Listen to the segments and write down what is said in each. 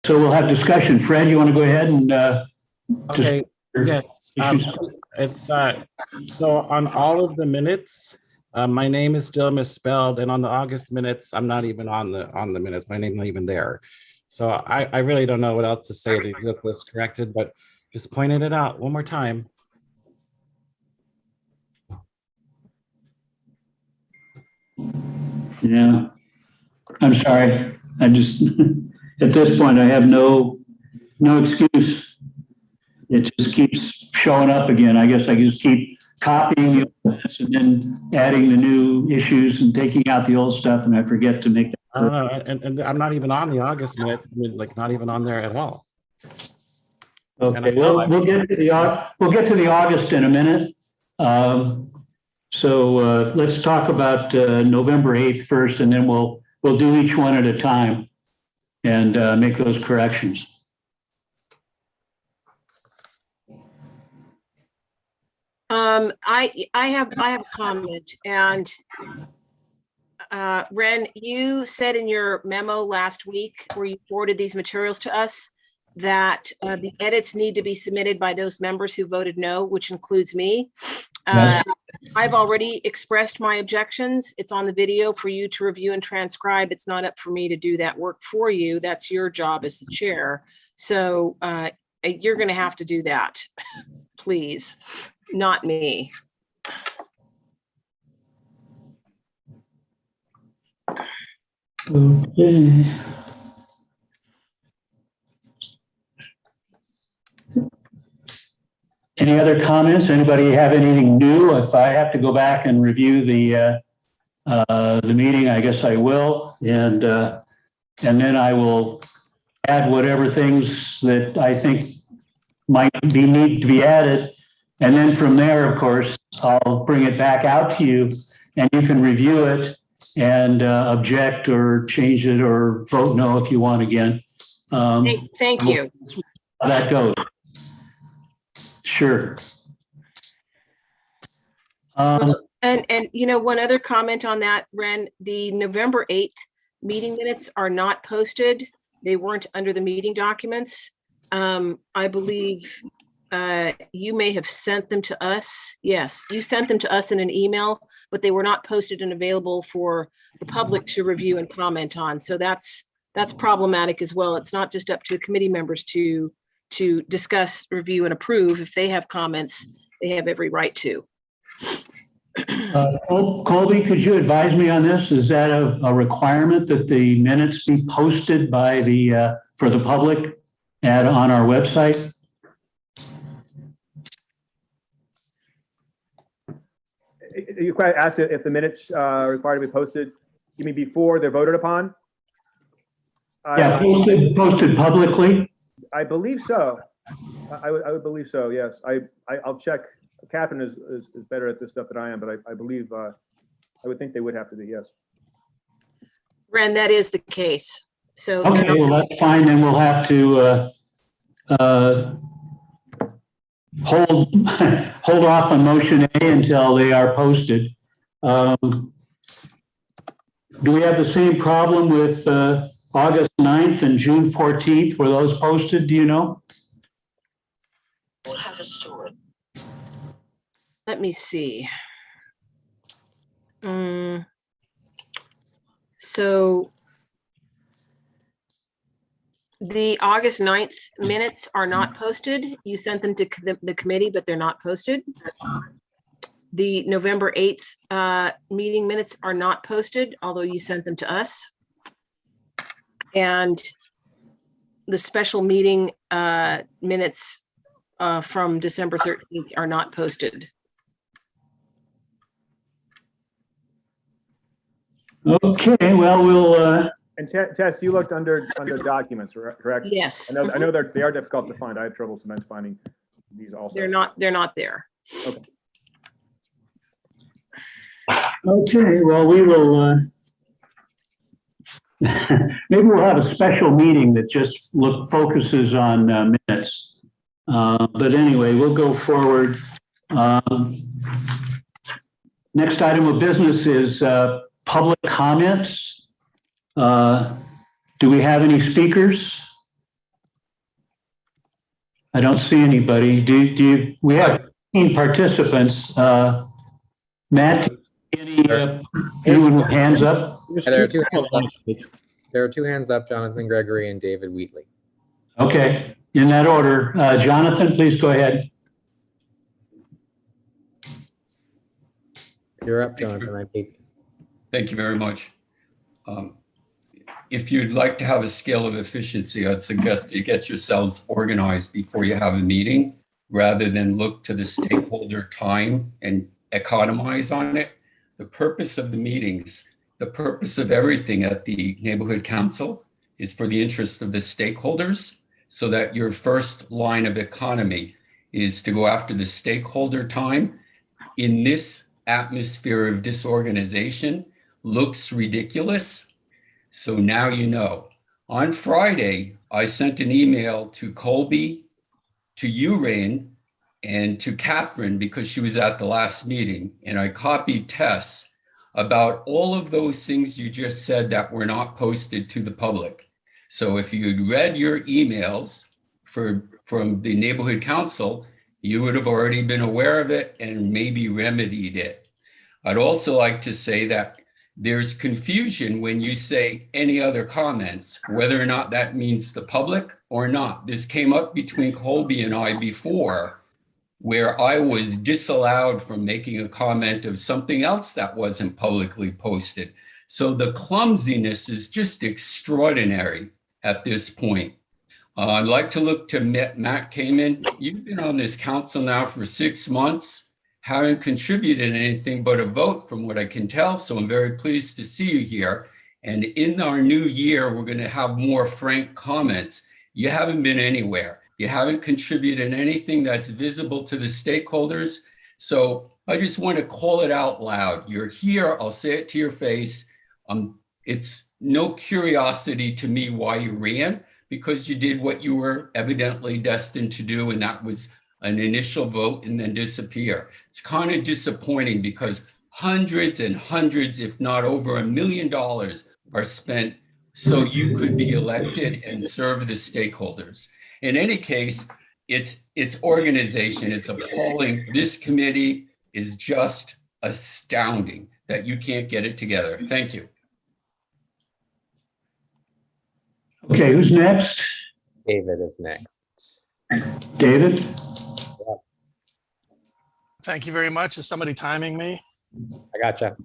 So we'll have discussion. Fred, you want to go ahead and okay. Yes. It's so on all of the minutes, my name is still misspelled, and on the August minutes, I'm not even on the minutes. My name's not even there. So I really don't know what else to say to get this corrected, but just pointed it out one more time. Yeah, I'm sorry. I just, at this point, I have no excuse. It just keeps showing up again. I guess I just keep copying this and then adding the new issues and taking out the old stuff, and I forget to make that. I don't know, and I'm not even on the August minutes. I mean, like not even on there at all. Okay, well, we'll get to the August in a minute. So let's talk about November 8th first, and then we'll do each one at a time and make those corrections. I have a comment, and Ren, you said in your memo last week where you forwarded these materials to us that the edits need to be submitted by those members who voted no, which includes me. Yes. I've already expressed my objections. It's on the video for you to review and transcribe. It's not up for me to do that work for you. That's your job as the chair. So you're going to have to do that, please, not me. Okay. Any other comments? Anybody have anything new? If I have to go back and review the meeting, I guess I will, and then I will add whatever things that I think might need to be added, and then from there, of course, I'll bring it back out to you, and you can review it and object or change it or vote no if you want again. Thank you. How that goes. Sure. And you know, one other comment on that, Ren, the November 8th meeting minutes are not posted. They weren't under the meeting documents. I believe you may have sent them to us. Yes, you sent them to us in an email, but they were not posted and available for the public to review and comment on. So that's problematic as well. It's not just up to the committee members to discuss, review, and approve. If they have comments, they have every right to. Colby, could you advise me on this? Is that a requirement that the minutes be posted by for the public on our website? You quite asked if the minutes are required to be posted. You mean before they're voted upon? Yeah, posted publicly. I believe so. I would believe so. Yes, I'll check. Catherine is better at this stuff than I am, but I believe I would think they would have to be. Yes. Ren, that is the case. So okay, well that's fine. Then we'll have to hold off on motion A until they are posted. Do we have the same problem with August 9th and June 14th? Were those posted? Do you know? We'll have a story. Let me see. So the August 9th minutes are not posted. You sent them to the committee, but they're not posted. The November 8th meeting minutes are not posted, although you sent them to us. And the special meeting minutes from December 13th are not posted. Okay, well, we'll. And Tess, you looked under documents, correct? Yes. I know they are difficult to find. I had trouble sometimes finding these also. They're not there. Okay. Okay, well, we will. Maybe we'll have a special meeting that just focuses on minutes. But anyway, we'll go forward. Next item of business is public comments. Do we have any speakers? I don't see anybody. We have 15 participants. Matt, anyone with hands up? There are two hands up. There are two hands up, Jonathan Gregory and David Wheatley. Okay, in that order. Jonathan, please go ahead. You're up, Jonathan. I think. Thank you very much. If you'd like to have a scale of efficiency, I'd suggest you get yourselves organized before you have a meeting, rather than look to the stakeholder time and economize on it. The purpose of the meetings, the purpose of everything at the neighborhood council is for the interest of the stakeholders, so that your first line of economy is to go after the stakeholder time. In this atmosphere of disorganization, looks ridiculous. So now you know. On Friday, I sent an email to Colby, to you, Rain, and to Catherine, because she was at the last meeting, and I copied Tess about all of those things you just said that were not posted to the public. So if you'd read your emails from the neighborhood council, you would have already been aware of it and maybe remedied it. I'd also like to say that there's confusion when you say any other comments, whether or not that means the public or not. This came up between Colby and I before, where I was disallowed from making a comment of something else that wasn't publicly posted. So the clumsiness is just extraordinary at this point. I'd like to look to Matt Kamen. You've been on this council now for 6 months. Haven't contributed anything but a vote from what I can tell. So I'm very pleased to see you here. And in our new year, we're going to have more frank comments. You haven't been anywhere. You haven't contributed anything that's visible to the stakeholders. So I just want to call it out loud. You're here. I'll say it to your face. It's no curiosity to me why you ran, because you did what you were evidently destined to do, and that was an initial vote and then disappear. It's kind of disappointing because hundreds and hundreds, if not over $1 million, are spent so you could be elected and serve the stakeholders. In any case, it's organization. It's appalling. This committee is just astounding that you can't get it together. Thank you. Okay, who's next? David is next. David? Thank you very much. Is somebody timing me? I gotcha.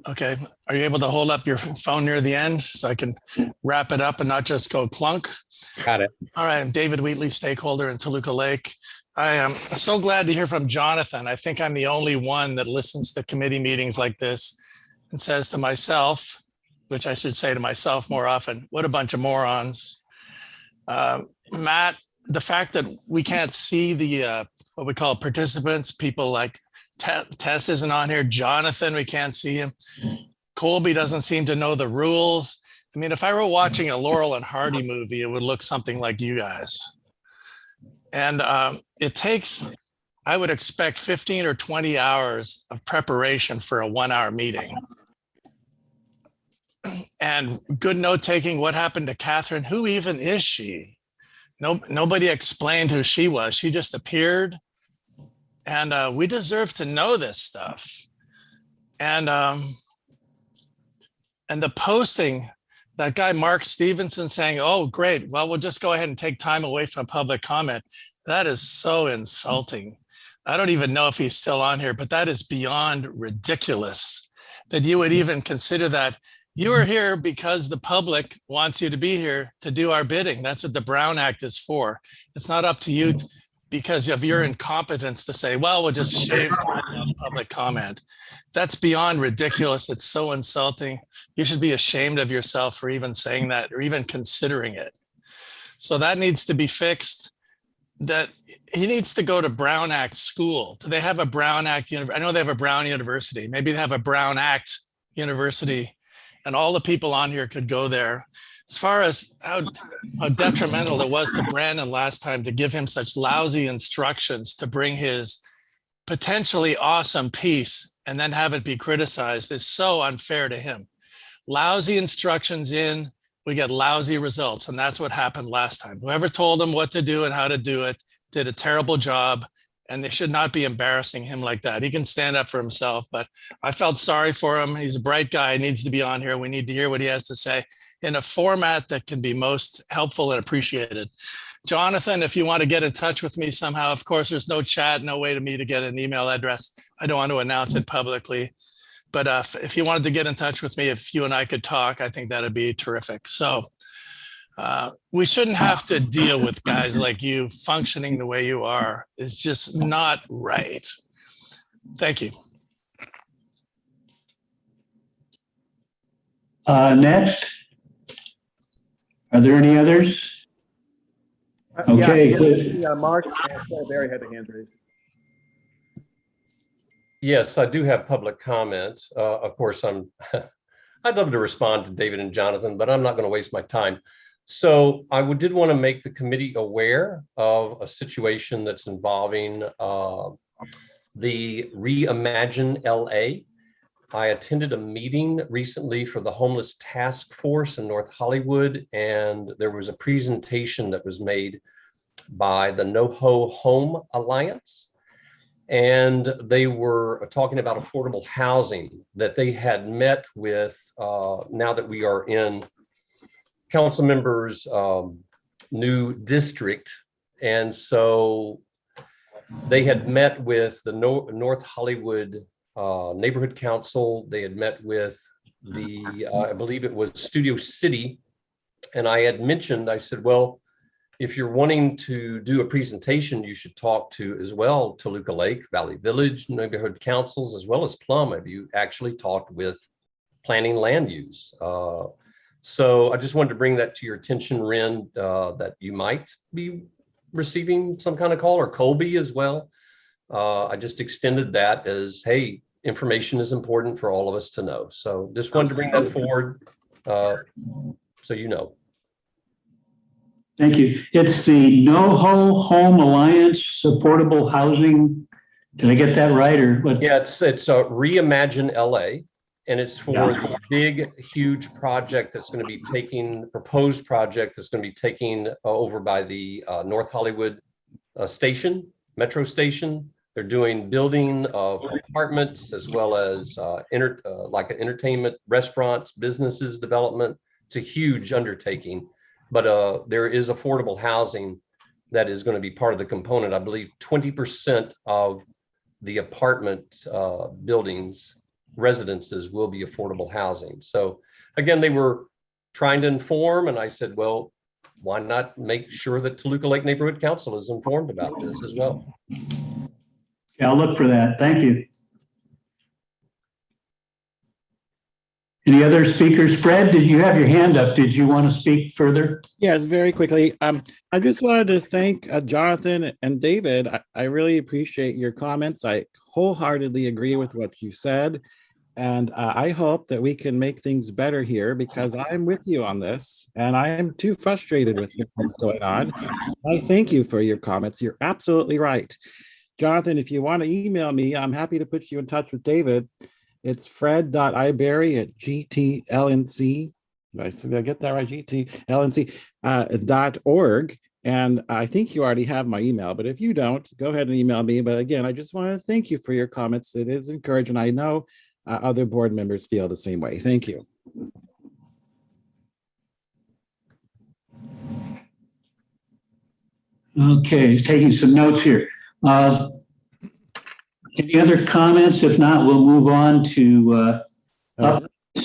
Okay. Are you able to hold up your phone near the end so I can wrap it up and not just go clunk? Got it. All right. I'm David Wheatley, stakeholder in Toluca Lake. I am so glad to hear from Jonathan. I think I'm the only one that listens to committee meetings like this and says to myself, which I should say to myself more often, what a bunch of morons. Matt, the fact that we can't see the what we call participants, people like Tess isn't on here, Jonathan, we can't see him. Colby doesn't seem to know the rules. I mean, if I were watching a Laurel and Hardy movie, it would look something like you guys. And it takes, I would expect 15 or 20 hours of preparation for a 1-hour meeting. And good note taking. What happened to Catherine? Who even is she? Nobody explained who she was. She just appeared, and we deserve to know this stuff. And the posting, that guy Mark Stevenson saying, "Oh, great. Well, we'll just go ahead and take time away from public comment." That is so insulting. I don't even know if he's still on here, but that is beyond ridiculous that you would even consider that. You are here because the public wants you to be here to do our bidding. That's what the Brown Act is for. It's not up to you because of your incompetence to say, well, we'll just shave time off public comment. That's beyond ridiculous. It's so insulting. You should be ashamed of yourself for even saying that or even considering it. So that needs to be fixed. That he needs to go to Brown Act school. Do they have a Brown Act? I know they have a Brown University. Maybe they have a Brown Act University. And all the people on here could go there. As far as how detrimental it was to Brandon last time to give him such lousy instructions to bring his potentially awesome piece and then have it be criticized is so unfair to him. Lousy instructions in, we get lousy results. And that's what happened last time. Whoever told him what to do and how to do it did a terrible job, and they should not be embarrassing him like that. He can stand up for himself, but I felt sorry for him. He's a bright guy. He needs to be on here. We need to hear what he has to say in a format that can be most helpful and appreciated. Jonathan, if you want to get in touch with me somehow, of course, there's no chat, no way to me to get an email address. I don't want to announce it publicly, but if you wanted to get in touch with me, if you and I could talk, I think that'd be terrific. So we shouldn't have to deal with guys like you functioning the way you are. It's just not right. Thank you. Next, are there any others? Okay, good. Yeah, Mark and Barry had the hand raised. Yes, I do have public comment. Of course, I'd love to respond to David and Jonathan, but I'm not going to waste my time. So I did want to make the committee aware of a situation that's involving the Reimagine LA. I attended a meeting recently for the Homeless Task Force in North Hollywood, and there was a presentation that was made by the NoHo Home Alliance. And they were talking about affordable housing that they had met with, now that we are in council members' new district. And so they had met with the North Hollywood Neighborhood Council. They had met with the, I believe it was Studio City. And I had mentioned, I said, well, if you're wanting to do a presentation, you should talk to as well Toluca Lake, Valley Village, neighborhood councils, as well as Plum. Have you actually talked with planning land use? So I just wanted to bring that to your attention, Ren, that you might be receiving some kind of call, or Colby as well. I just extended that as, hey, information is important for all of us to know. So just wanted to bring that forward so you know. Thank you. It's the NoHo Home Alliance Affordable Housing. Did I get that right, or what? Yeah, it's Reimagine LA, and it's for the big, huge project that's going to be proposed project that's going to be taking over by the North Hollywood station, metro station. They're doing building of apartments as well as like an entertainment, restaurants, businesses development. It's a huge undertaking. But there is affordable housing that is going to be part of the component. I believe 20% of the apartment buildings, residences will be affordable housing. So again, they were trying to inform, and I said, well, why not make sure that Toluca Lake Neighborhood Council is informed about this as well? Yeah, I'll look for that. Thank you. Any other speakers? Fred, did you have your hand up? Did you want to speak further? Yes, very quickly. I just wanted to thank Jonathan and David. I really appreciate your comments. I wholeheartedly agree with what you said. And I hope that we can make things better here, because I'm with you on this and I am too frustrated with what's going on. I thank you for your comments. You're absolutely right. Jonathan, if you want to email me, I'm happy to put you in touch with David. It's fred.iberry@GTLNC. Did I get that right? GTLNC.org. And I think you already have my email, but if you don't, go ahead and email me. But again, I just want to thank you for your comments. It is encouraging. I know other board members feel the same way. Thank you. Okay, taking some notes here. Any other comments? If not, we'll move on to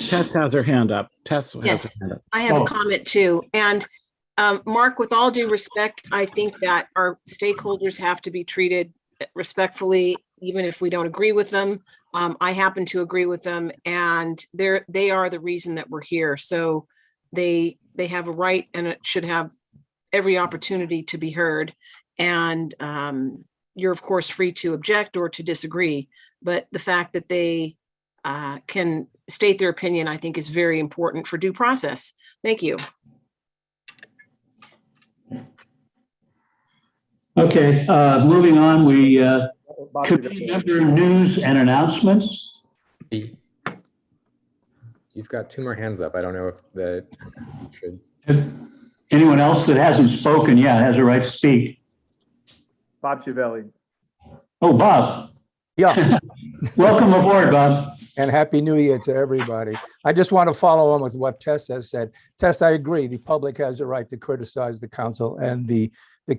Tess has her hand up. Tess has Yes, her hand up. I have a comment too. And Mark, with all due respect, I think that our stakeholders have to be treated respectfully, even if we don't agree with them. I happen to agree with them, and they are the reason that we're here. So they have a right and it should have every opportunity to be heard. And you're of course free to object or to disagree, but the fact that they can state their opinion, I think, is very important for due process. Thank you. okay, moving on, we committee member news and announcements. You've got two more hands up. I don't know if that should. If anyone else that hasn't spoken, has a right to speak. Bob Chiavelli. Oh, Bob. Yeah, Welcome aboard, Bob. and Happy New Year to everybody. I just want to follow on with what Tess has said. Tess, I agree. The public has the right to criticize the council and the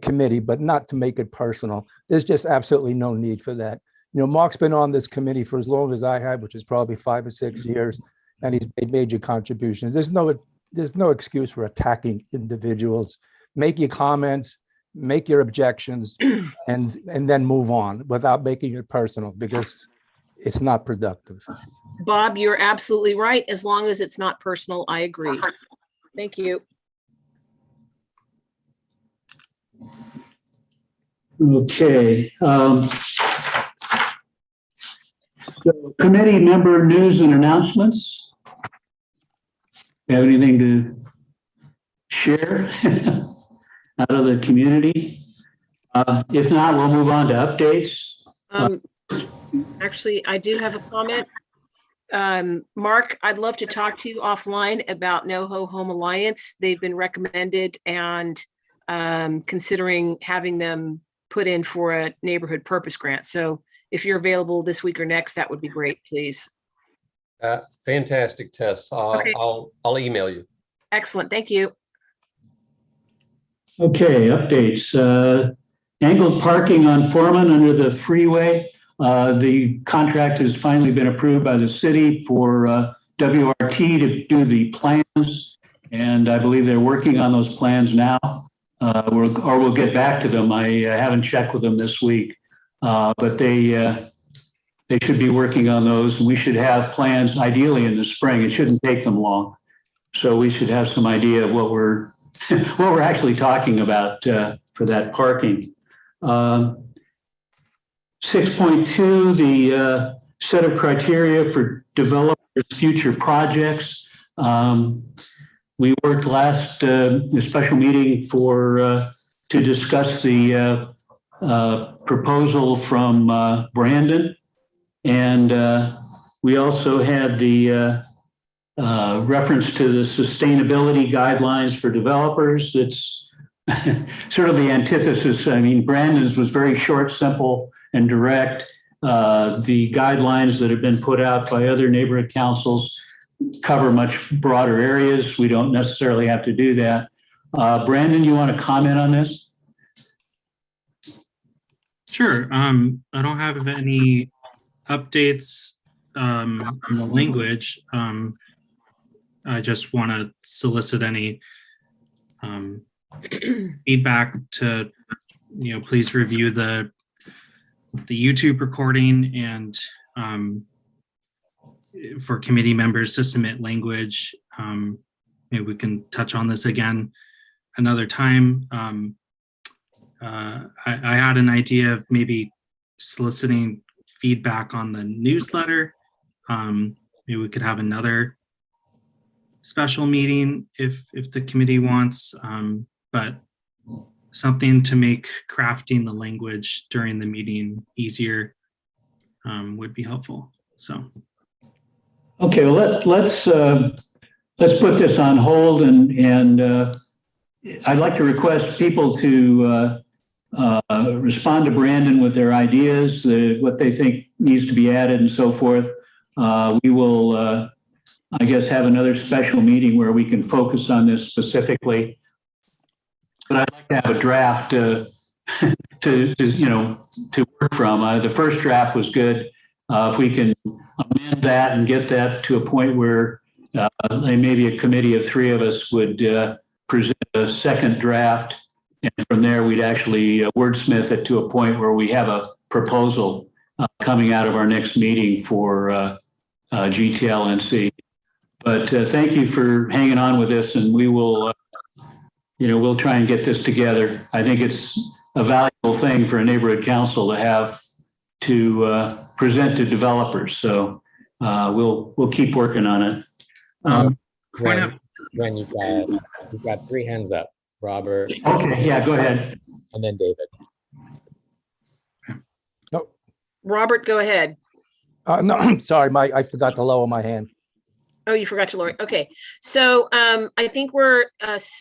committee, but not to make it personal. There's just absolutely no need for that. You know, Mark's been on this committee for as long as I have, which is probably 5 or 6 years, and he's made major contributions. There's no excuse for attacking individuals. Make your comments, make your objections, and then move on without making it personal, because it's not productive. Bob, you're absolutely right. As long as it's not personal, I agree. Thank you. Okay. So committee member news and announcements. Have anything to share out of the community? If not, we'll move on to updates. Actually, I do have a comment. Mark, I'd love to talk to you offline about NoHo Home Alliance. They've been recommended, and considering having them put in for a neighborhood purpose grant. So if you're available this week or next, that would be great, please. Fantastic, Tess. Okay. I'll email you. Excellent. Thank you. Okay, updates. Angled parking on Foreman under the freeway. The contract has finally been approved by the city for WRT to do the plans. And I believe they're working on those plans now, or we'll get back to them. I haven't checked with them this week, but they should be working on those. We should have plans ideally in the spring. It shouldn't take them long. So we should have some idea of what we're actually talking about for that parking. 6.2, the set of criteria for developers' future projects. We worked the special meeting to discuss the proposal from Brandon. And we also had the reference to the sustainability guidelines for developers. It's sort of the antithesis. I mean, Brandon's was very short, simple, and direct. The guidelines that have been put out by other neighborhood councils cover much broader areas. We don't necessarily have to do that. Brandon, you want to comment on this? Sure. I don't have any updates on the language. I just want to solicit any feedback to, please review the YouTube recording, and for committee members to submit language. Maybe we can touch on this again another time. I had an idea of maybe soliciting feedback on the newsletter. Maybe we could have another special meeting if the committee wants, but something to make crafting the language during the meeting easier would be helpful. So. Okay, well, let's put this on hold, and I'd like to request people to respond to Brandon with their ideas, what they think needs to be added and so forth. We will, I guess, have another special meeting where we can focus on this specifically. But I'd like to have a draft to work from. The first draft was good. If we can amend that and get that to a point where maybe a committee of 3 of us would present a second draft, and from there we'd actually wordsmith it to a point where we have a proposal coming out of our next meeting for GTLNC. But thank you for hanging on with this, and we will, we'll try and get this together. I think it's a valuable thing for a neighborhood council to have to present to developers. So we'll keep working on it. When you've got 3 hands up, Robert. Okay, yeah, go ahead. And then David. No, Robert, go ahead. no, sorry, I forgot to lower my hand. Oh, you forgot to lower. Okay. So I think we're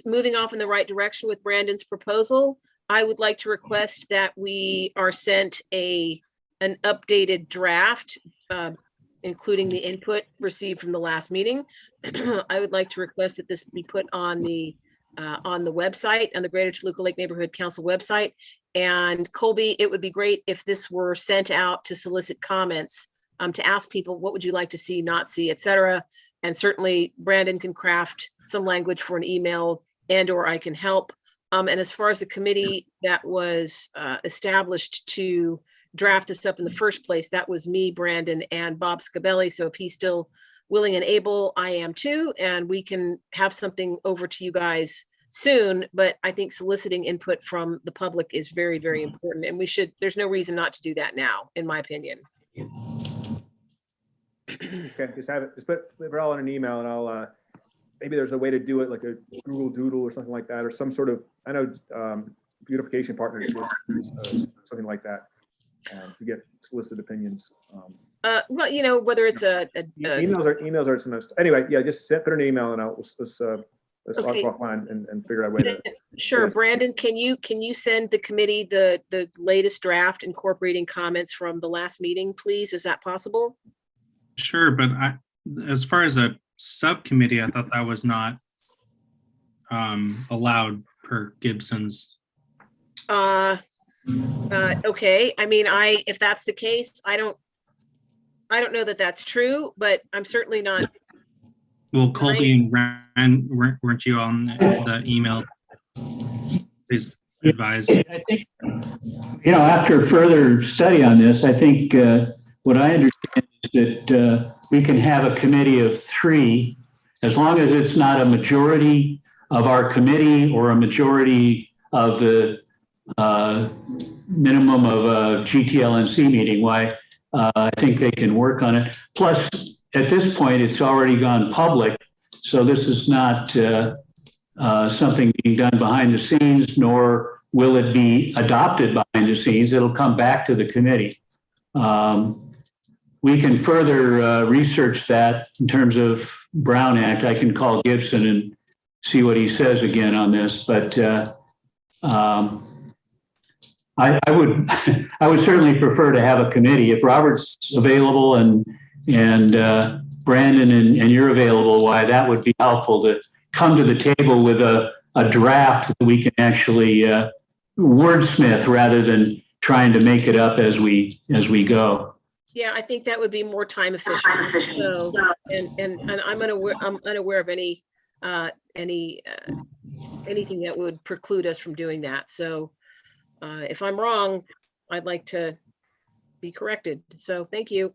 moving off in the right direction with Brandon's proposal. I would like to request that we are sent an updated draft, including the input received from the last meeting. I would like to request that this be put on the website, on the Greater Toluca Lake Neighborhood Council website. And Colby, it would be great if this were sent out to solicit comments, to ask people, what would you like to see, not see, et cetera. And certainly Brandon can craft some language for an email, and or I can help. And as far as the committee that was established to draft this up in the first place, that was me, Brandon, and Bob Scabelli. So if he's still willing and able, I am too, and we can have something over to you guys soon. But I think soliciting input from the public is very, very important, and there's no reason not to do that now, in my opinion. Okay, just put it all in an email, and I'll, maybe there's a way to do it, like a Google Doodle or something like that, or some sort of, I know Beautification Partners, something like that, to get solicited opinions. Well, you know, whether it's emails are some, anyway, yeah, just put an email, and let's talk Okay. offline and figure out a way to. Sure, Brandon, can you send the committee the latest draft incorporating comments from the last meeting, please? Is that possible? Sure, but as far as a subcommittee, I thought that was not allowed per Gibson's. Okay, I mean, if that's the case, I don't know that that's true, but I'm certainly not. Well, Colby and Rand, weren't you on the email? Please advise. I think, after further study on this, I think what I understand is that we can have a committee of 3, as long as it's not a majority of our committee or a majority of the minimum of a GTLNC meeting. Why? I think they can work on it. Plus, at this point, it's already gone public, so this is not something being done behind the scenes, nor will it be adopted behind the scenes. It'll come back to the committee. We can further research that in terms of Brown Act. I can call Gibson and see what he says again on this, but I would certainly prefer to have a committee. If Robert's available and Brandon and you're available, why, that would be helpful to come to the table with a draft that we can actually wordsmith rather than trying to make it up as we go. Yeah, I think that would be more time efficient. So, and I'm unaware of anything that would preclude us from doing that. So, if I'm wrong, I'd like to be corrected. So, thank you.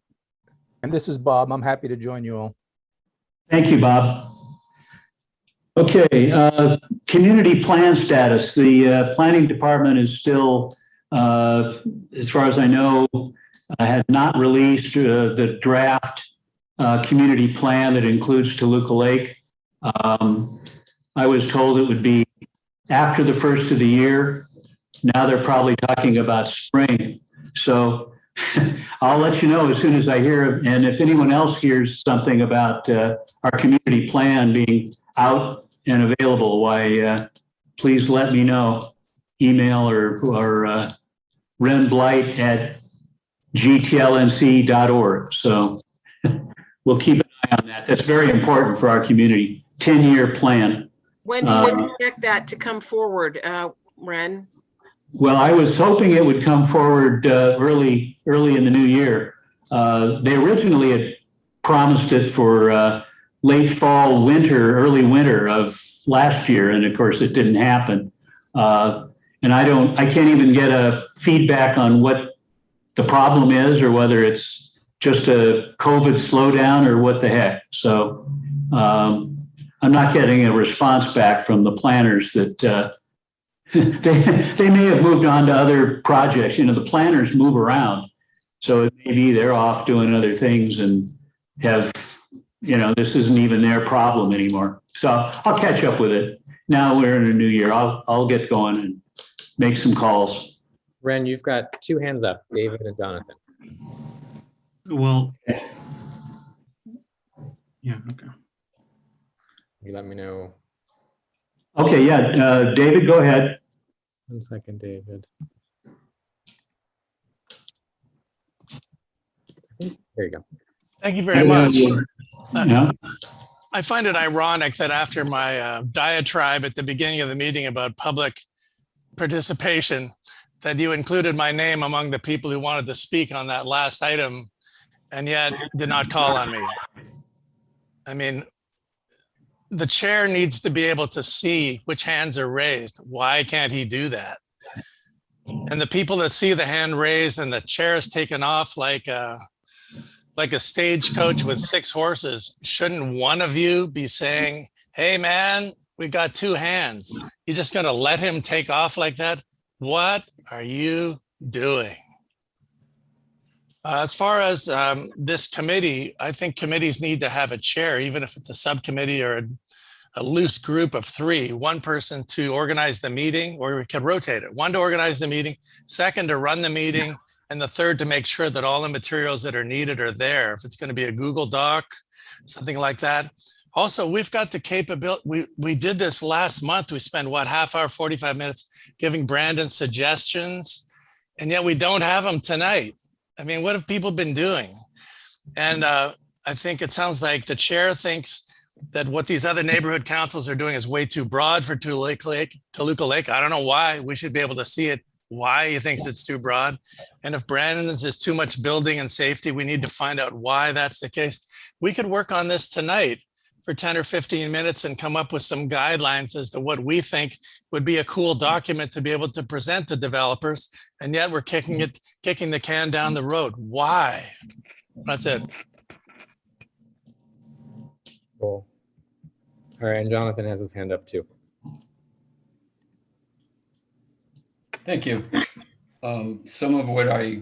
And this is Bob. I'm happy to join you all. Thank you, Bob. Okay, community plan status. The planning department is still, as far as I know, has not released the draft community plan that includes Toluca Lake. I was told it would be after the first of the year. Now they're probably talking about spring. So I'll let you know as soon as I hear, and if anyone else hears something about our community plan being out and available, why, please let me know. Email or renblight@gtlnc.org. So we'll keep an eye on that. That's very important for our community. 10-year plan. When do you expect that to come forward, Ren? Well, I was hoping it would come forward early in the new year. They originally had promised it for late fall, early winter of last year, and of course it didn't happen. And I can't even get a feedback on what the problem is or whether it's just a COVID slowdown or what the heck. So I'm not getting a response back from the planners that they may have moved on to other projects. The planners move around. So it may be they're off doing other things and have, this isn't even their problem anymore. So I'll catch up with it. Now we're in a new year. I'll get going and make some calls. Ren, you've got 2 hands up, David and Jonathan. Well, yeah, okay. You let me know. Okay, yeah, David, go ahead. One second, David. There you go. Thank you very much. Yeah. I find it ironic that after my diatribe at the beginning of the meeting about public participation, that you included my name among the people who wanted to speak on that last item and yet did not call on me. I mean, the chair needs to be able to see which hands are raised. Why can't he do that? And the people that see the hand raised and the chair is taken off like a stagecoach with 6 horses, shouldn't one of you be saying, hey man, we got 2 hands. You're just gonna let him take off like that? What are you doing? As far as this committee, I think committees need to have a chair, even if it's a subcommittee or a loose group of 3, one person to organize the meeting, or we could rotate it. 1 to organize the meeting, 2nd to run the meeting, and the 3rd to make sure that all the materials that are needed are there. If it's going to be a Google Doc, something like that. Also, we've got the capability. We did this last month. We spent what, half hour, 45 minutes giving Brandon suggestions, and yet we don't have them tonight. I mean, what have people been doing? And I think it sounds like the chair thinks that what these other neighborhood councils are doing is way too broad for Toluca Lake. I don't know why. We should be able to see it, why he thinks it's too broad. And if Brandon's is too much building and safety, we need to find out why that's the case. We could work on this tonight for 10 or 15 minutes and come up with some guidelines as to what we think would be a cool document to be able to present to developers. And yet we're kicking the can down the road. Why? That's it. Cool. All right, and Jonathan has his hand up too. Thank you. Some of what I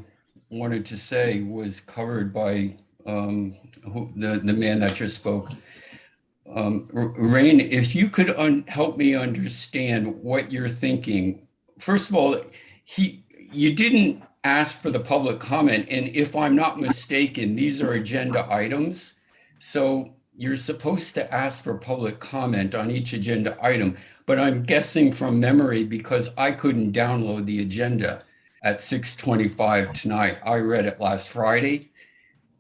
wanted to say was covered by the man that just spoke. Rain, if you could help me understand what you're thinking. First of all, you didn't ask for the public comment, and if I'm not mistaken, these are agenda items. So you're supposed to ask for public comment on each agenda item, but I'm guessing from memory because I couldn't download the agenda at 6:25 tonight. I read it last Friday.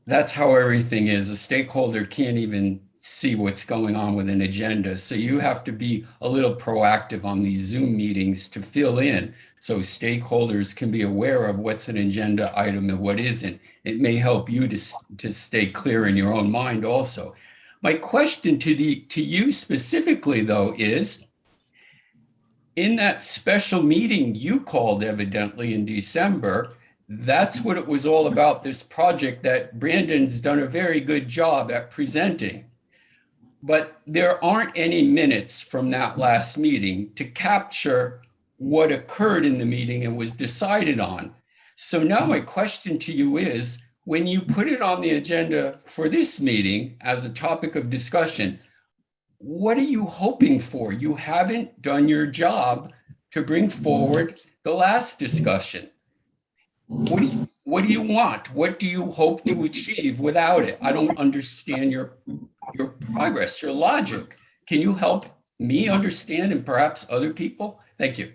That's how everything is. A stakeholder can't even see what's going on with an agenda. So you have to be a little proactive on these Zoom meetings to fill in so stakeholders can be aware of what's an agenda item and what isn't. It may help you to stay clear in your own mind also. My question to you specifically, though, is in that special meeting you called evidently in December, that's what it was all about, this project that Brandon's done a very good job at presenting. But there aren't any minutes from that last meeting to capture what occurred in the meeting and was decided on. So now my question to you is, when you put it on the agenda for this meeting as a topic of discussion, what are you hoping for? You haven't done your job to bring forward the last discussion. What do you want? What do you hope to achieve without it? I don't understand your progress, your logic. Can you help me understand and perhaps other people? Thank you.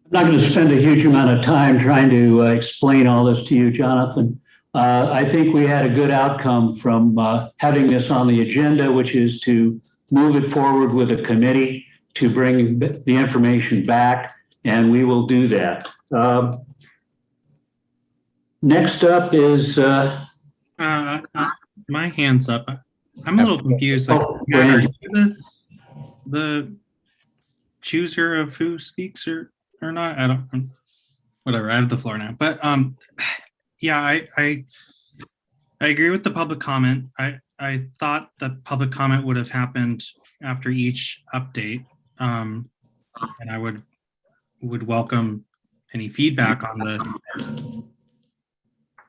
I'm not going to spend a huge amount of time trying to explain all this to you, Jonathan. I think we had a good outcome from having this on the agenda, which is to move it forward with a committee to bring the information back, and we will do that. Next up is... my hand's up. I'm a little confused. Like, are you the chooser of who speaks or not? I don't. Whatever. I have the floor now. But yeah, I agree with the public comment. I thought the public comment would have happened after each update, and I would welcome any feedback on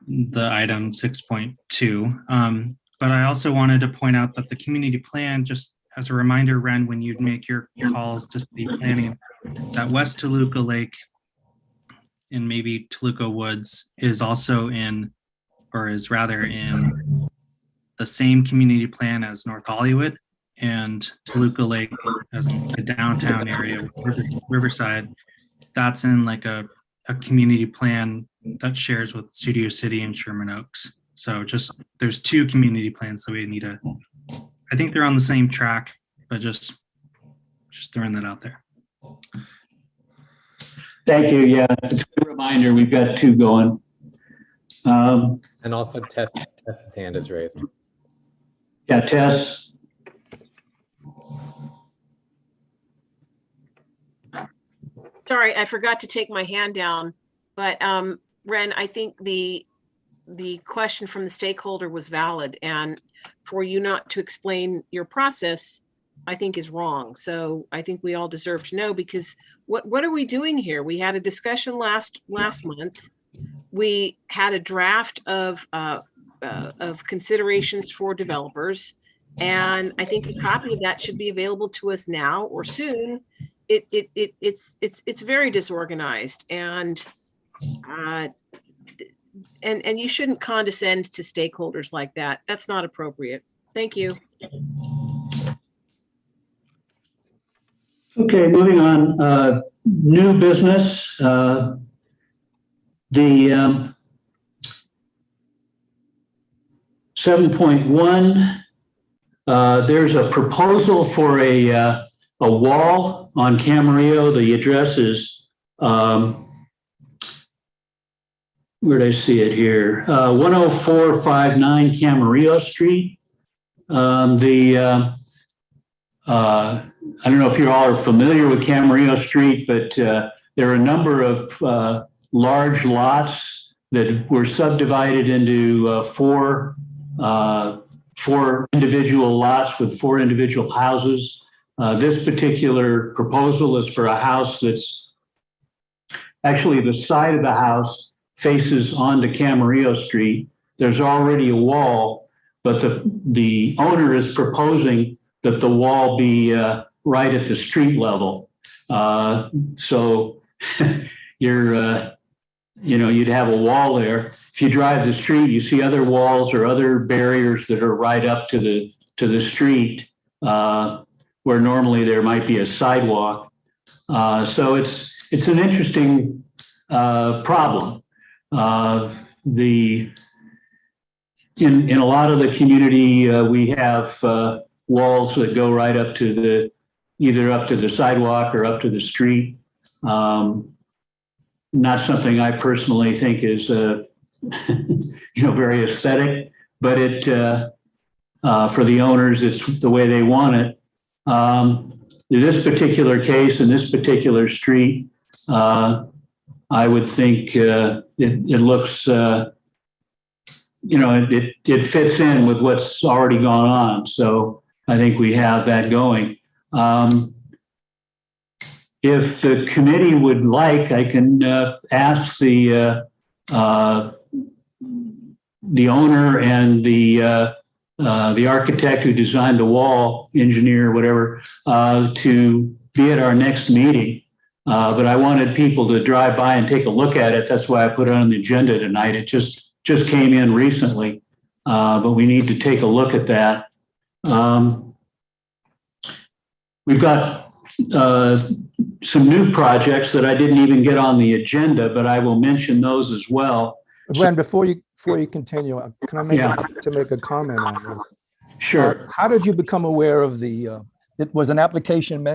the item 6.2. But I also wanted to point out that the community plan, just as a reminder, Ren, when you make your calls to city planning, that West Toluca Lake and maybe Toluca Woods is also in, or is rather in, the same community plan as North Hollywood. and Toluca Lake as the downtown area, Riverside, that's in like a community plan that shares with Studio City and Sherman Oaks. So just, there's two community plans that we need to, I think they're on the same track, but just throwing that out there. Thank you. Yeah, it's a good reminder. We've got two going. And also Tess's hand is raised. Yeah, Tess. Sorry, I forgot to take my hand down, but Ren, I think the question from the stakeholder was valid, and for you not to explain your process, I think is wrong. So I think we all deserve to know, because what are we doing here? We had a discussion last month. We had a draft of considerations for developers, and I think a copy of that should be available to us now or soon. It's very disorganized, and you shouldn't condescend to stakeholders like that. That's not appropriate. Thank you. Okay, moving on. New business. The 7.1. There's a proposal for a wall on Camarillo. The address is, where did I see it here? 10459 Camarillo Street. I don't know if you all are familiar with Camarillo Street, but there are a number of large lots that were subdivided into four individual lots with four individual houses. This particular proposal is for a house that's actually, the side of the house faces onto Camarillo Street. There's already a wall, but the owner is proposing that the wall be right at the street level. So you'd have a wall there. If you drive the street, you see other walls or other barriers that are right up to the street, where normally there might be a sidewalk. So it's an interesting problem. In a lot of the community, we have walls that go right up to either up to the sidewalk or up to the street. Not something I personally think is very aesthetic, but for the owners, it's the way they want it. In this particular case, in this particular street, I would think it looks, it fits in with what's already gone on. So I think we have that going. If the committee would like, I can ask the owner and the architect who designed the wall, engineer, whatever, to be at our next meeting. But I wanted people to drive by and take a look at it. That's why I put it on the agenda tonight. It just came in recently, but we need to take a look at that. We've got some new projects that I didn't even get on the agenda, but I will mention those as well. Ren, before you continue, can I make a comment on this? Sure. How did you become aware of was an application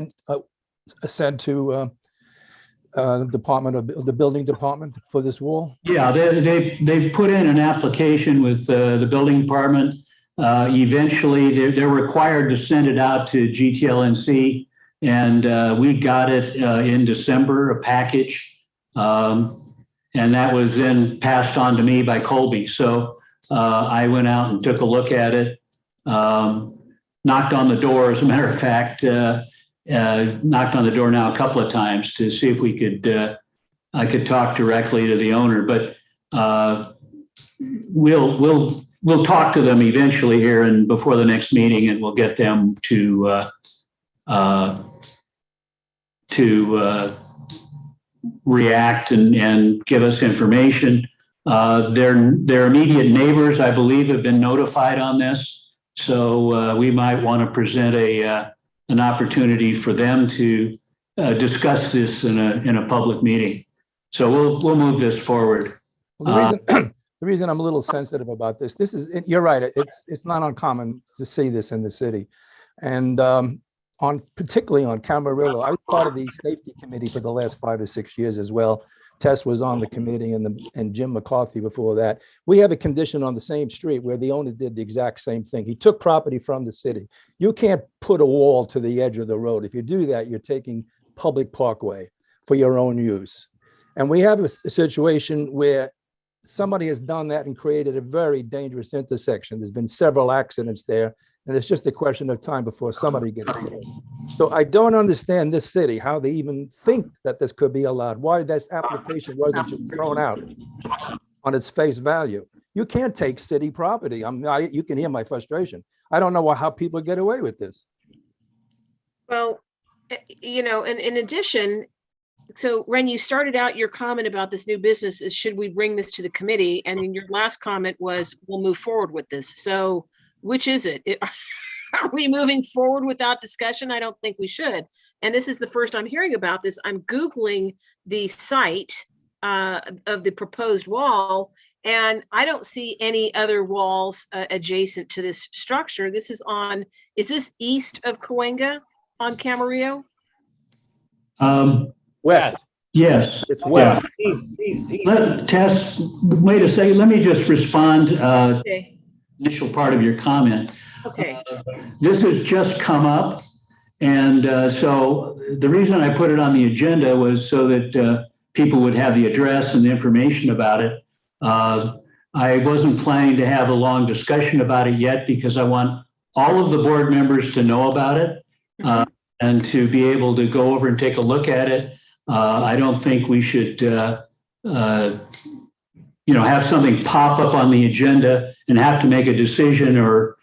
sent to the building department for this wall? Yeah, they put in an application with the building department. Eventually, they're required to send it out to GTLNC, and we got it in December, a package, and that was then passed on to me by Colby. So I went out and took a look at it, knocked on the door, as a matter of fact, knocked on the door now a couple of times to see if we could, I could talk directly to the owner, but we'll talk to them eventually here and before the next meeting, and we'll get them to react and give us information. Their immediate neighbors, I believe, have been notified on this. So we might want to present an opportunity for them to discuss this in a public meeting. So we'll move this forward. Well, the reason I'm a little sensitive about this is, you're right, it's not uncommon to see this in the city. And particularly on Camarillo, I was part of the safety committee for the last 5 or 6 years as well. Tess was on the committee, and Jim McCarthy before that. We have a condition on the same street where the owner did the exact same thing. He took property from the city. You can't put a wall to the edge of the road. If you do that, you're taking public parkway for your own use. And we have a situation where somebody has done that and created a very dangerous intersection. There's been several accidents there, and it's just a question of time before somebody gets killed. So I don't understand this city, how they even think that this could be allowed, why this application wasn't just thrown out on its face value. You can't take city property. You can hear my frustration. I don't know how people get away with this. Well, you know, and in addition, so Ren, you started out your comment about this new business is, should we bring this to the committee? And then your last comment was, we'll move forward with this. So which is it? Are we moving forward without discussion? I don't think we should. And this is the first I'm hearing about this. I'm Googling the site of the proposed wall, and I don't see any other walls adjacent to this structure. This is this east of Cahuenga on Camarillo? West. Yes. It's west. East. Tess, wait a second. Let me just respond. Okay. Initial part of your comment. Okay. This has just come up. And so the reason I put it on the agenda was so that people would have the address and the information about it. I wasn't planning to have a long discussion about it yet because I want all of the board members to know about it and to be able to go over and take a look at it. I don't think we should, have something pop up on the agenda and have to make a decision or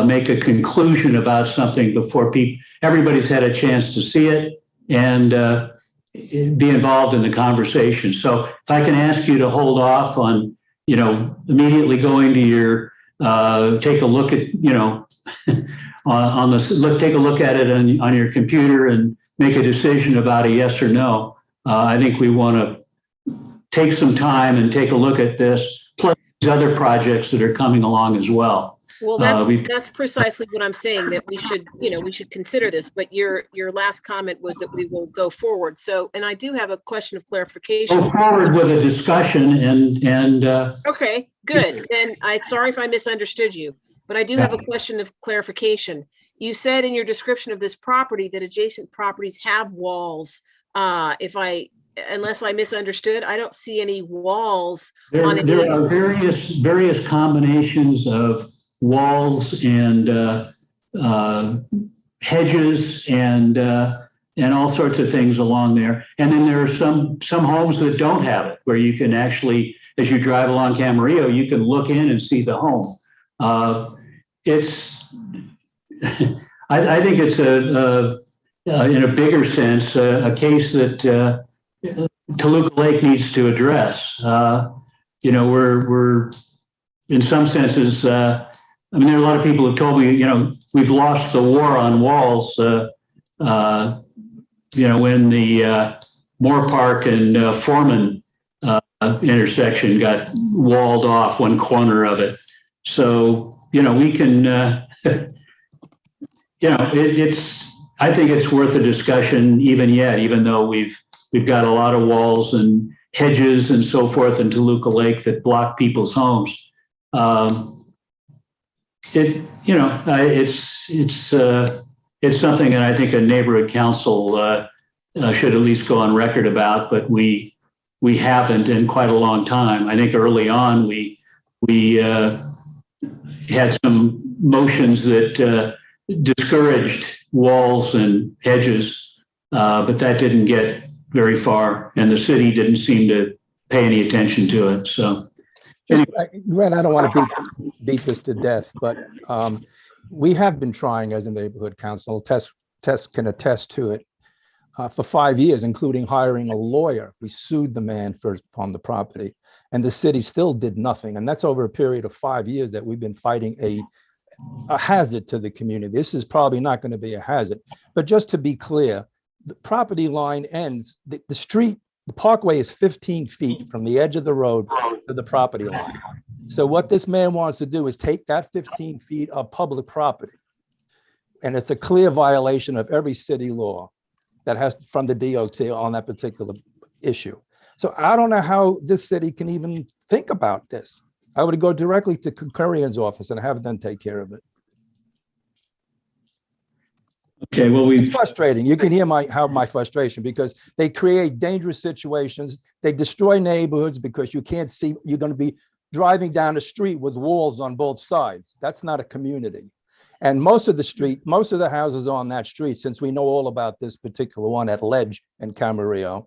make a conclusion about something before everybody's had a chance to see it and be involved in the conversation. So if I can ask you to hold off on, immediately going to your, take a look at, take a look at it on your computer and make a decision about a yes or no. I think we want to take some time and take a look at this, plus these other projects that are coming along as well. Well, that's precisely what I'm saying, that we should consider this, but your last comment was that we will go forward. So, and I do have a question of clarification. Go forward with a discussion and okay, good. Then sorry if I misunderstood you, but I do have a question of clarification. You said in your description of this property that adjacent properties have walls. Unless I misunderstood, I don't see any walls. There are various combinations of walls and hedges and all sorts of things along there. And then there are some homes that don't have it, where you can actually, as you drive along Camarillo, you can look in and see the home. I think it's in a bigger sense, a case that Toluca Lake needs to address. We're in some senses, there are a lot of people who've told me, we've lost the war on walls, when the Moore Park and Foreman intersection got walled off, one corner of it. So, we can, I think it's worth a discussion even though we've got a lot of walls and hedges and so forth in Toluca Lake that block people's homes. It's something that I think a neighborhood council should at least go on record about, but we haven't in quite a long time. I think early on we had some motions that discouraged walls and hedges, but that didn't get very far, and the city didn't seem to pay any attention to it. So, Ren, I don't want to beat this to death, but we have been trying as a neighborhood council. Tess can attest to it. For 5 years, including hiring a lawyer. We sued the man on the property, and the city still did nothing. And that's over a period of 5 years that we've been fighting a hazard to the community. This is probably not going to be a hazard. But just to be clear, the property line ends, the street, the parkway is 15 feet from the edge of the road to the property line. So what this man wants to do is take that 15 feet of public property. And it's a clear violation of every city law that has from the DOT on that particular issue. So I don't know how this city can even think about this. I would go directly to Concurian's office and have them take care of it. Okay, well, It's we've, frustrating. You can hear my frustration because they create dangerous situations. They destroy neighborhoods because you can't see, you're going to be driving down the street with walls on both sides. That's not a community. And most of the houses on that street, since we know all about this particular one at Ledge and Camarillo,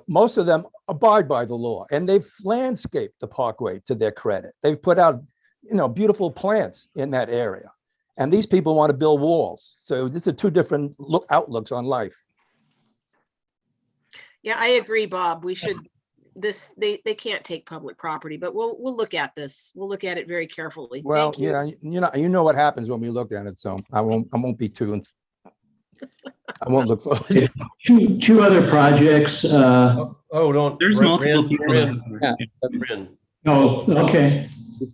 most of them abide by the law, and they've landscaped the parkway to their credit. They've put out, beautiful plants in that area. And these people want to build walls. So these are two different outlooks on life. Yeah, I agree, Bob. We should, they can't take public property, but we'll look at this. We'll look at it very carefully. Well, Thank you. yeah, you know what happens when we look at it. So I won't be too, I won't look forward to it. two other projects. Oh, don't. There's multiple people that- Bryn. Oh, okay. You've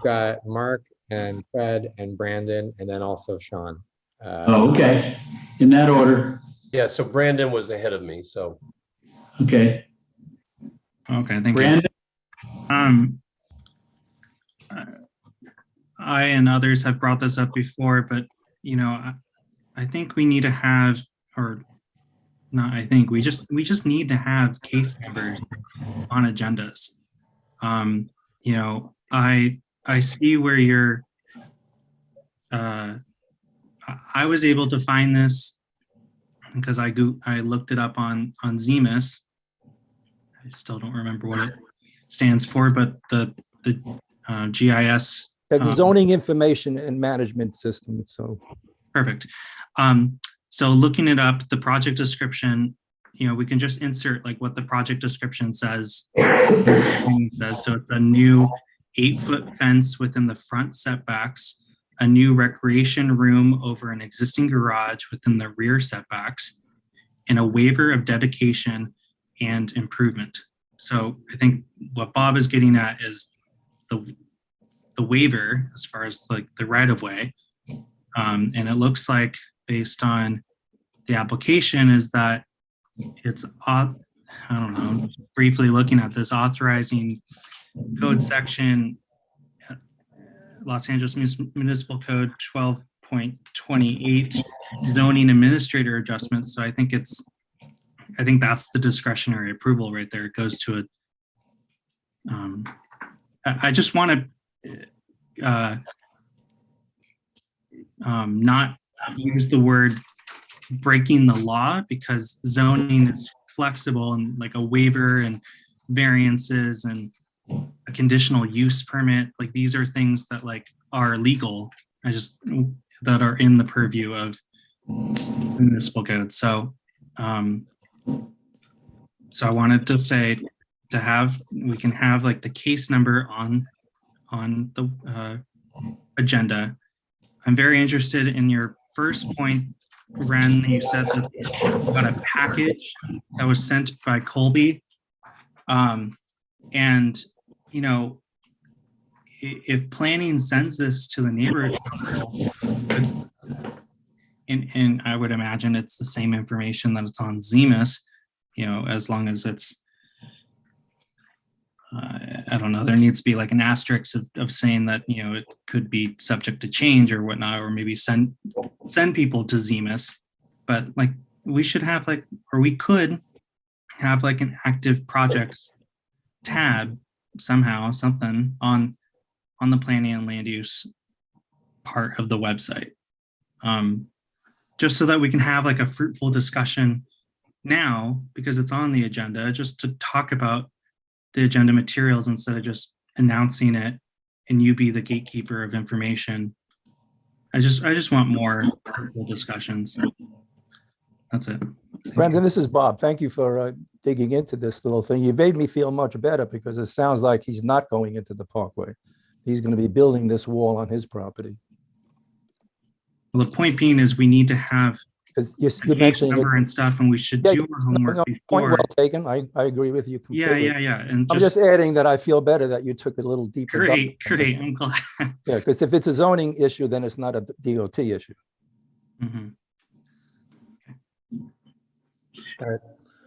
got Mark and Fred and Brandon, and then also Sean. Oh, okay. In that order. Yeah, so Brandon was ahead of me, so. Okay. Okay, thank you. Brandon? I and others have brought this up before, but I think we need to have, or not, I think we just need to have case numbers on agendas. I see where you're, I was able to find this because I looked it up on Zemus. I still don't remember what it stands for, but the GIS. That's zoning information and management system. So perfect. So looking it up, the project description, we can just insert like what the project description says. So it's a new 8-foot fence within the front setbacks, a new recreation room over an existing garage within the rear setbacks, and a waiver of dedication and improvement. So I think what Bob is getting at is the waiver as far as like the right of way. And it looks like based on the application is that it's, I don't know, briefly looking at this, authorizing code section, Los Angeles Municipal Code 12.28 zoning administrator adjustments. So I think that's the discretionary approval right there. It goes to a, I just want to not use the word breaking the law, because zoning is flexible, and like a waiver and variances and a conditional use permit, like these are things that like are legal, that are in the purview of municipal code. So so I wanted to say we can have like the case number on the agenda. I'm very interested in your first point, Ren. You said that about a package that was sent by Colby. And, if planning sends this to the neighborhood council, and I would imagine it's the same information that it's on Zemus, as long as it's, I don't know, there needs to be like an asterisk of saying that, it could be subject to change or whatnot, or maybe send people to Zemus. But like we should have like, or we could have like an active projects tab somehow, something on the planning and land use part of the website. Just so that we can have like a fruitful discussion now, because it's on the agenda, just to talk about the agenda materials instead of just announcing it and you be the gatekeeper of information. I just want more fruitful discussions. That's it. Brendan, this is Bob. Thank you for digging into this little thing. You made me feel much better because it sounds like he's not going into the parkway. He's going to be building this wall on his property. Well, the point being is we need to have Because a you're case mentioning it. number and stuff, and we should Yeah, do our homework Point before. well taken. I agree with you Yeah, completely. yeah, yeah. And I'm just adding that I feel better that you took it a little deeper. great, great. I'm glad. Yeah, because if it's a zoning issue, then it's not a DOT issue. Mhm.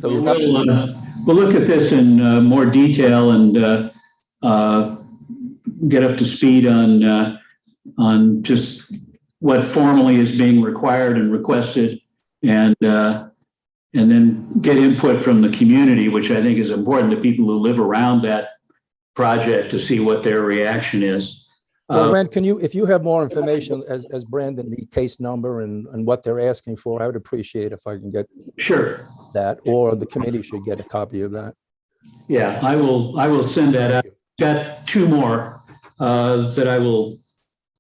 So he's not. We'll look at this in more detail and get up to speed on just what formally is being required and requested, and then get input from the community, which I think is important to people who live around that project to see what their reaction is. Well, Ren, can you, if you have more information as Brandon, the case number and what they're asking for, I would appreciate if I can get Sure. that, or the committee should get a copy of that. Yeah, I will send that out. Got two more that I will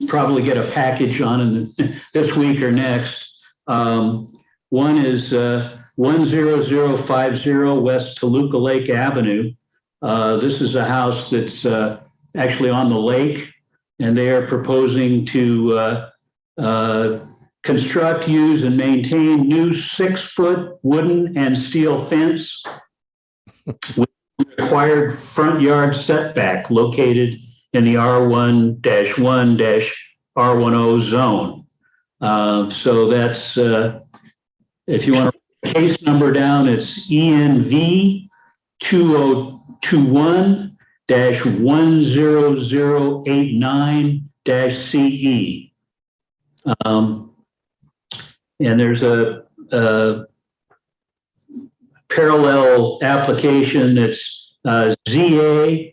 probably get a package on in this week or next. One is 10050 West Toluca Lake Avenue. This is a house that's actually on the lake, and they are proposing to construct, use, and maintain new 6-foot wooden and steel fence with required front yard setback located in the R1-1-R10 zone. So that's, if you want a case number down, it's ENV 2021-10089-CE. And there's a parallel application that's ZA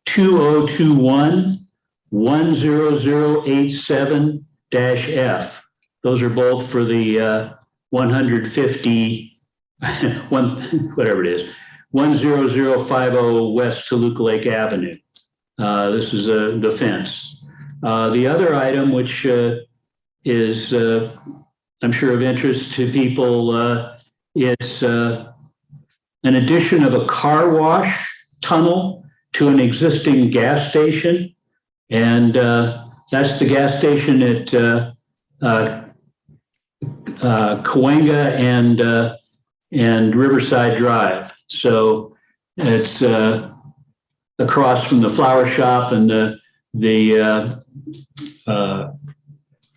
2021-10087-F. Those are both for the 150, whatever it is, 10050 West Toluca Lake Avenue. This is the fence. The other item, which is, I'm sure, of interest to people, it's an addition of a car wash tunnel to an existing gas station. And that's the gas station at Cahuenga and Riverside Drive. So it's across from the flower shop and the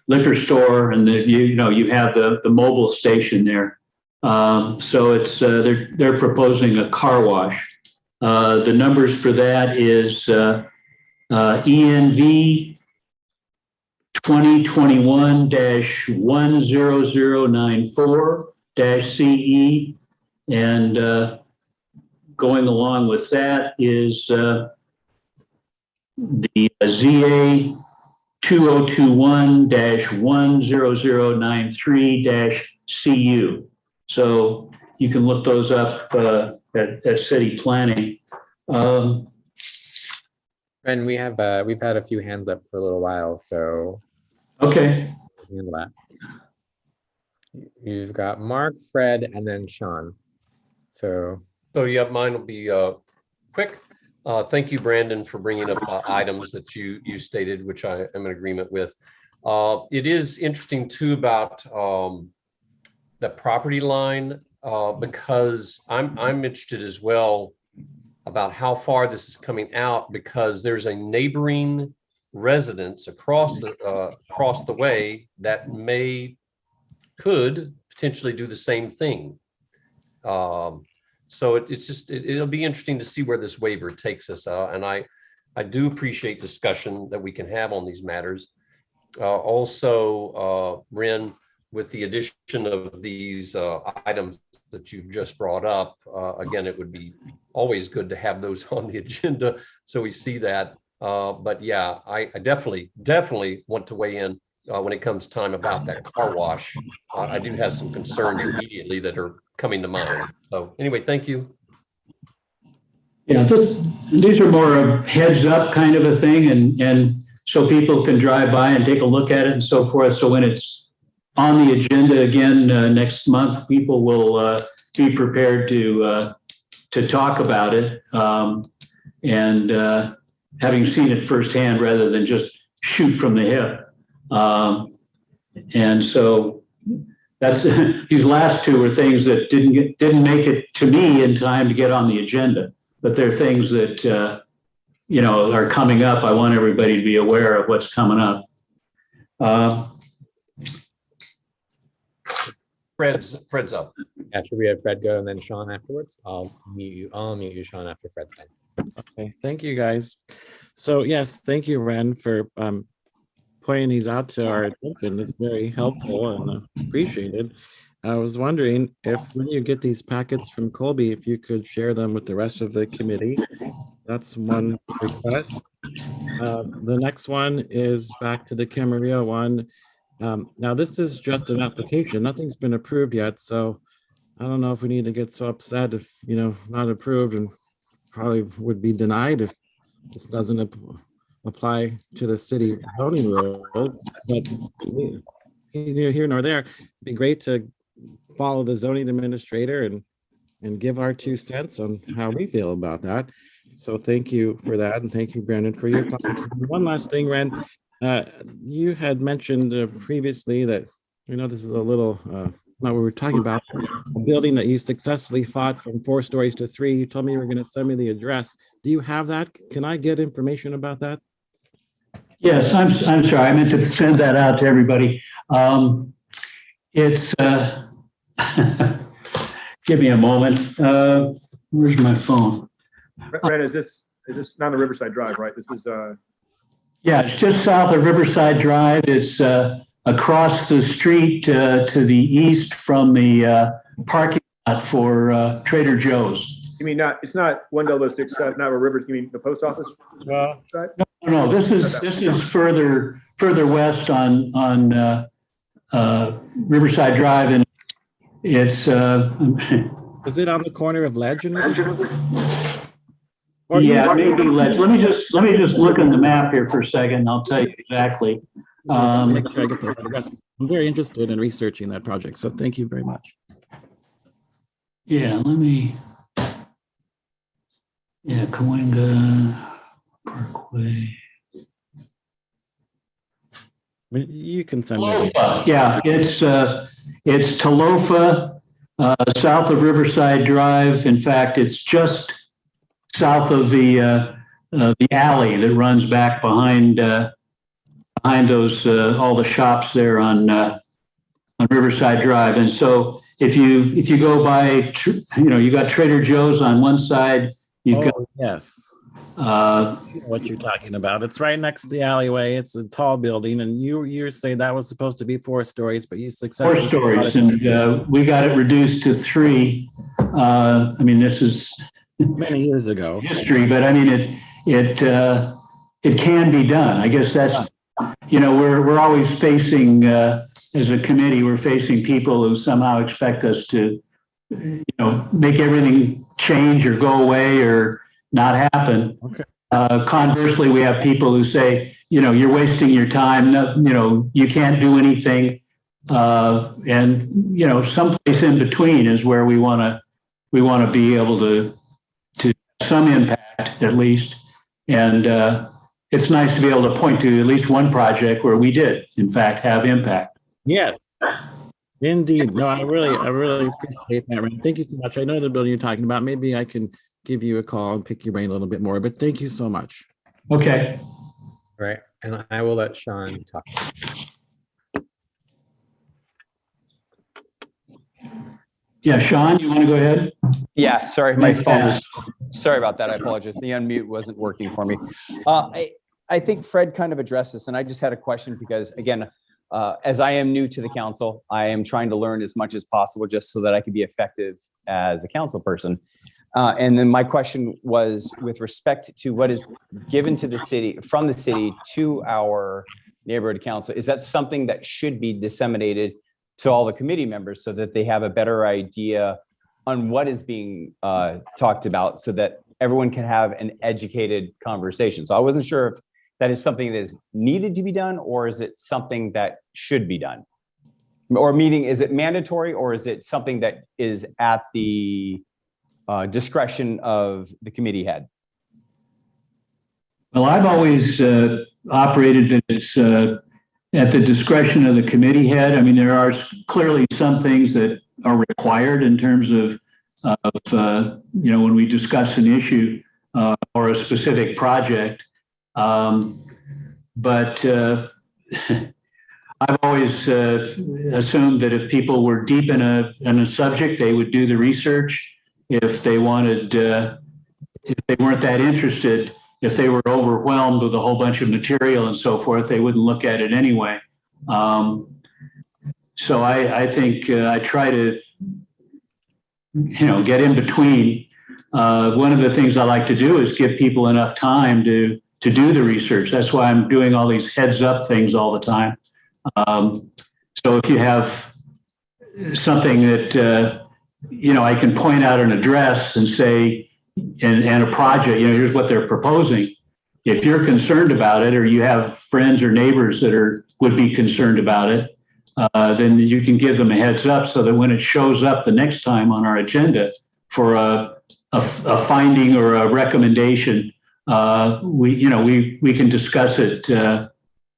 liquor store, and you have the mobile station there. So it's they're proposing a car wash. The numbers for that is ENV 2021-10094-CE, and going along with that is the ZA 2021-10093-CU. So you can look those up at city planning. And we've had a few hands up for a little while, so. Okay. Handle that. You've got Mark, Fred, and then Sean. So yeah, mine will be quick. Thank you, Brandon, for bringing up items that you stated, which I am in agreement with. It is interesting too about the property line, because I'm interested as well about how far this is coming out, because there's a neighboring residence across the way that could potentially do the same thing. So it'll be interesting to see where this waiver takes us. And I do appreciate discussion that we can have on these matters. Also, Ren, with the addition of these items that you've just brought up, again, it would be always good to have those on the agenda so we see that. But yeah, I definitely want to weigh in when it comes time about that car wash. I do have some concerns immediately that are coming to mind. So anyway, thank you. Yeah, these are more of heads up kind of a thing, and so people can drive by and take a look at it and so forth. So when it's on the agenda again next month, people will be prepared to talk about it. And having seen it firsthand rather than just shoot from the hip. And so that's these last two are things that didn't make it to me in time to get on the agenda, but they're things that are coming up. I want everybody to be aware of what's coming up. Fred's up. Yeah, should we have Fred go and then Sean afterwards? I'll mute you, Sean, after Fred's done. Okay, thank you guys. So yes, thank you, Ren, for pointing these out to our attention. It's very helpful and appreciated. I was wondering if when you get these packets from Colby, if you could share them with the rest of the committee. That's one request. The next one is back to the Camarillo one. Now this is just an application. Nothing's been approved yet, so I don't know if we need to get so upset if not approved, and probably would be denied if this doesn't apply to the city zoning rule. But neither here nor there. It'd be great to follow the zoning administrator and give our 2 cents on how we feel about that. So thank you for that, and thank you, Brandon, for your comments. One last thing, Ren, you had mentioned previously that this is a little not what we're talking about, a building that you successfully fought from 4 stories to 3. You told me you were going to send me the address. Do you have that? Can I get information about that? Yes, I'm sorry. I meant to send that out to everybody. It's give me a moment. Where's my phone? Ren, is this not on the Riverside Drive, right? This is Yeah, it's just south of Riverside Drive. It's across the street to the east from the parking lot for Trader Joe's. You mean it's not 10067, not where Rivers, you mean the post office? Side? No, this is further west on Riverside Drive, and it's is it on the corner of Legend? Yeah, maybe let me just look on the map here for a second. I'll tell you exactly. Make sure I get the right address. I'm very interested in researching that project, so thank you very much. Yeah, Cahuenga Parkway. You can send me. Yeah, it's Talofa, south of Riverside Drive. In fact, it's just south of the alley that runs back behind those all the shops there on Riverside Drive. And so if you go by, you got Trader Joe's on one side. You've got yes. What you're talking about? It's right next to the alleyway. It's a tall building, and you say that was supposed to be 4 stories, but you successfully 4 stories, and we got it reduced to 3. I mean, this is many years ago history, but I mean it can be done. I guess that's we're always facing as a committee, we're facing people who somehow expect us to make everything change or go away or not happen. Okay. Conversely, we have people who say, you're wasting your time. No, you can't do anything. And someplace in between is where we want to be able to have some impact at least. And it's nice to be able to point to at least one project where we did, in fact, have impact. Yes, indeed. No, I really appreciate that, Ren. Thank you so much. I know the building you're talking about. Maybe I can give you a call and pick your brain a little bit more, but thank you so much. Okay. All right, and I will let Sean talk. Yeah, Sean, you want to go ahead? Yeah, sorry, my phone was, sorry about that. I apologize. The unmute wasn't working for me. I think Fred kind of addressed this, and I just had a question because, again, as I am new to the council, I am trying to learn as much as possible just so that I can be effective as a council person. And then my question was with respect to what is given to the city, from the city to our neighborhood council. Is that something that should be disseminated to all the committee members so that they have a better idea on what is being talked about so that everyone can have an educated conversation? So I wasn't sure if that is something that is needed to be done, or is it something that should be done? Or meaning, is it mandatory, or is it something that is at the discretion of the committee head? Well, I've always operated that it's at the discretion of the committee head. I mean, there are clearly some things that are required in terms of when we discuss an issue or a specific project. But I've always assumed that if people were deep in a subject, they would do the research. If they wanted, if they weren't that interested, if they were overwhelmed with a whole bunch of material and so forth, they wouldn't look at it anyway. So I think I try to, get in between. One of the things I like to do is give people enough time to do the research. That's why I'm doing all these heads up things all the time. So if you have something that, I can point out an address and say, and a project, here's what they're proposing. If you're concerned about it, or you have friends or neighbors that would be concerned about it, then you can give them a heads up so that when it shows up the next time on our agenda for a finding or a recommendation, we can discuss it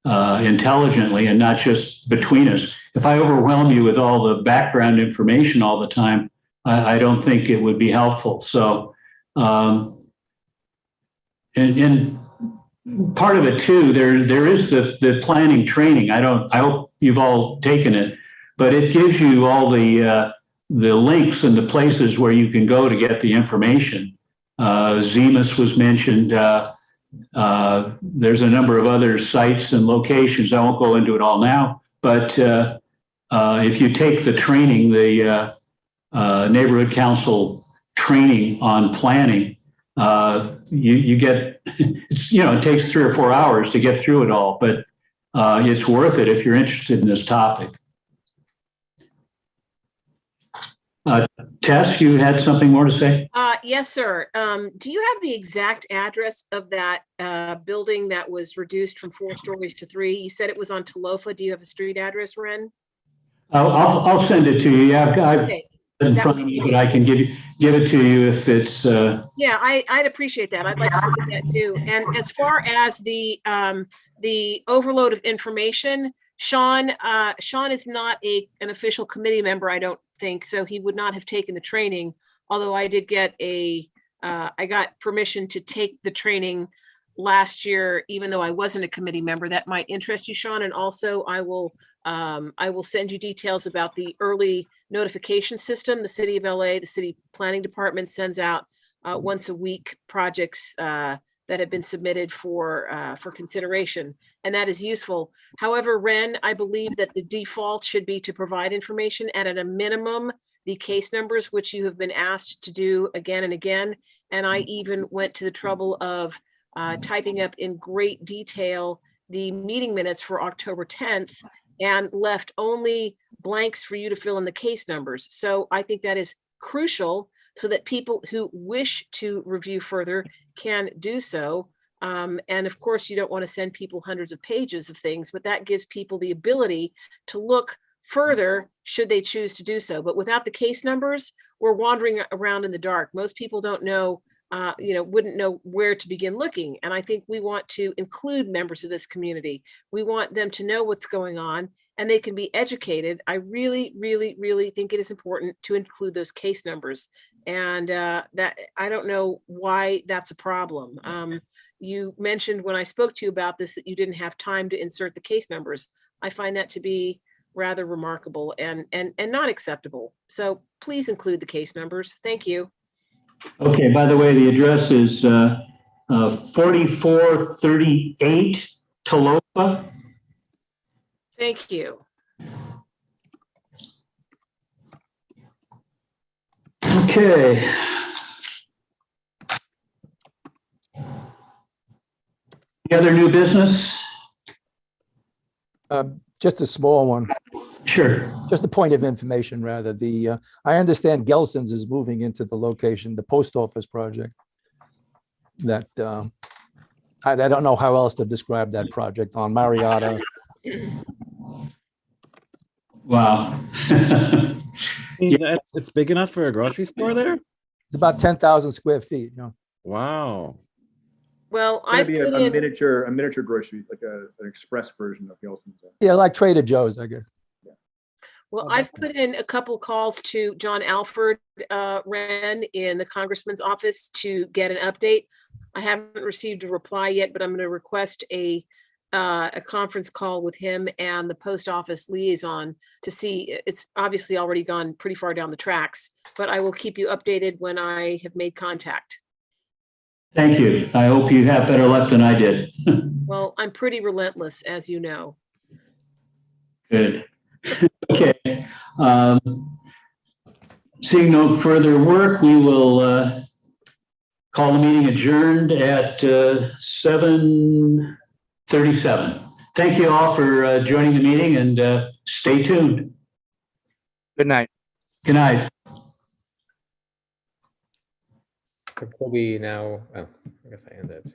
intelligently and not just between us. If I overwhelm you with all the background information all the time, I don't think it would be helpful. So, and part of it too, there is the planning training. I hope you've all taken it, but it gives you all the links and the places where you can go to get the information. Zemus was mentioned. There's a number of other sites and locations. I won't go into it all now, but if you take the training, the neighborhood council training on planning, you get, it takes 3 or 4 hours to get through it all, but it's worth it if you're interested in this topic. Tess, you had something more to say? Yes, sir. Do you have the exact address of that building that was reduced from 4 stories to 3? You said it was on Talofa. Do you have a street address, Ren? I'll send it to you. Yeah, I've Okay. in front of me, but I can give it to you if it's. Yeah, I'd appreciate that. I'd like to look at that too. And as far as the overload of information, Sean is not an official committee member, I don't think, so he would not have taken the training. Although I did get I got permission to take the training last year, even though I wasn't a committee member. That might interest you, Sean. And also I will send you details about the early notification system. The city of LA, the city planning department sends out once a week projects that have been submitted for consideration, and that is useful. However, Ren, I believe that the default should be to provide information and at a minimum, the case numbers, which you have been asked to do again and again. And I even went to the trouble of typing up in great detail the meeting minutes for October 10th and left only blanks for you to fill in the case numbers. So I think that is crucial so that people who wish to review further can do so. And of course, you don't want to send people hundreds of pages of things, but that gives people the ability to look further should they choose to do so. But without the case numbers, we're wandering around in the dark. Most people don't know, wouldn't know where to begin looking. And I think we want to include members of this community. We want them to know what's going on and they can be educated. I really, really, really think it is important to include those case numbers. And that I don't know why that's a problem. You mentioned when I spoke to you about this that you didn't have time to insert the case numbers. I find that to be rather remarkable and not acceptable. So please include the case numbers. Thank you. Okay, by the way, the address is 4438 Talofa. Thank you. Okay. Any other new business? Just a small one. Sure. Just a point of information, rather. I understand Gelson's is moving into the location, the post office project. That I don't know how else to describe that project on Marietta. Wow. It's big enough for a grocery store there? It's about 10,000 square feet. Wow. Well, It's gonna I've be put a in, miniature grocery, like an express version of Gelson's. Yeah, like Trader Joe's, I guess. well, Oh, I've that's put in a couple calls to John Alford, Wren in the congressman's office to get an update. I haven't received a reply yet, but I'm going to request a conference call with him and the post office liaison to see, it's obviously already gone pretty far down the tracks, but I will keep you updated when I have made contact. Thank you. I hope you have better luck than I did. Well, I'm pretty relentless, as you know. Good. Okay. Seeing no further work, we will call the meeting adjourned at 7:37. Thank you all for joining the meeting, and stay tuned. Good night. Good night. Could we now, oh, I guess I ended.